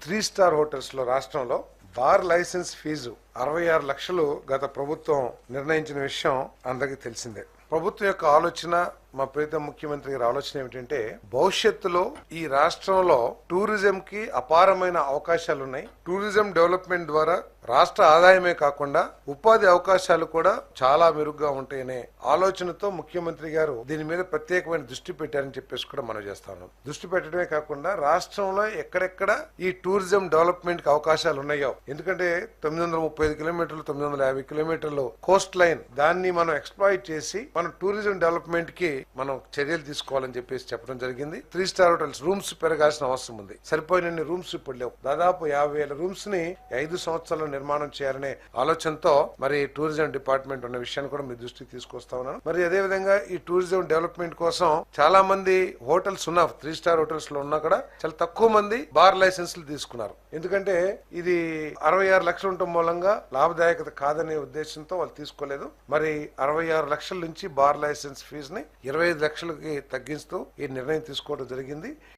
3 star hotels లో రాష్ట్రంలో bar license fee 66 లక్షలు గత ప్రభుత్వం నిర్ణయించిన విషయం అందరికీ తెలిసిందే. ప్రభుత్వం యొక్క ఆలోచన, మా ప్రీతం ముఖ్యమంత్రి గారి ఆలోచన ఏమిటంటే భవిష్యత్తులో ఈ రాష్ట్రంలో టూరిజం కి అపారమైన అవకాశాలు ఉన్నాయి. టూరిజం డెవలప్మెంట్ ద్వారా రాష్ట్ర ఆదాయమే కాకుండా ఉపాధి అవకాశాలు కూడా చాలా మెరుగ్గా ఉంటాయనే ఆలోచనతో ముఖ్యమంత్రి గారు దీని మీద ప్రత్యేకమైన దృష్టి పెట్టారని చెప్పేసి కూడా మనం చేస్తాను. దృష్టి పెట్టడమే కాకుండా రాష్ట్రంలో ఎక్కడెక్కడ ఈ టూరిజం డెవలప్మెంట్ కి అవకాశాలు ఉన్నాయో, ఎందుకంటే 935 కిలోమీటర్లు 950 కిలోమీటర్లు కోస్ట్ లైన్, దాన్ని మనం ఎక్స్ప్లాయిట్ చేసి మనం టూరిజం డెవలప్మెంట్ కి మనం చర్యలు తీసుకోవాలని చెప్పేసి చెప్పడం జరిగింది. 3 స్టార్ హోటల్స్ రూమ్స్ పెరగాల్సిన అవసరం ఉంది. సరిపోయినన్ని రూమ్స్ ఇప్పుడు లేవు. దాదాపు 50,000 రూమ్స్ ని 5 సంవత్సరాల్లో నిర్మాణం చేయాలనే ఆలోచనతో మరి టూరిజం డిపార్ట్మెంట్ ఉన్న విషయాన్ని కూడా మీ దృష్టికి తీసుకొస్తా ఉన్నాను. మరి అదే విధంగా ఈ టూరిజం డెవలప్మెంట్ కోసం చాలా మంది హోటల్స్ ఉన్నా 3 స్టార్ హోటల్స్ లో ఉన్నా కూడా చాలా తక్కువ మంది బార్ లైసెన్స్లు తీసుకున్నారు. ఎందుకంటే ఇది 66 లక్షలు ఉండటం మూలంగా లాభదాయకత కాదనే ఉద్దేశంతో వాళ్ళు తీసుకోలేదు. మరి 66 లక్షల నుంచి బార్ లైసెన్స్ ఫీజుని 25 లక్షలకి తగ్గిస్తూ ఈ నిర్ణయం తీసుకోవడం జరిగింది.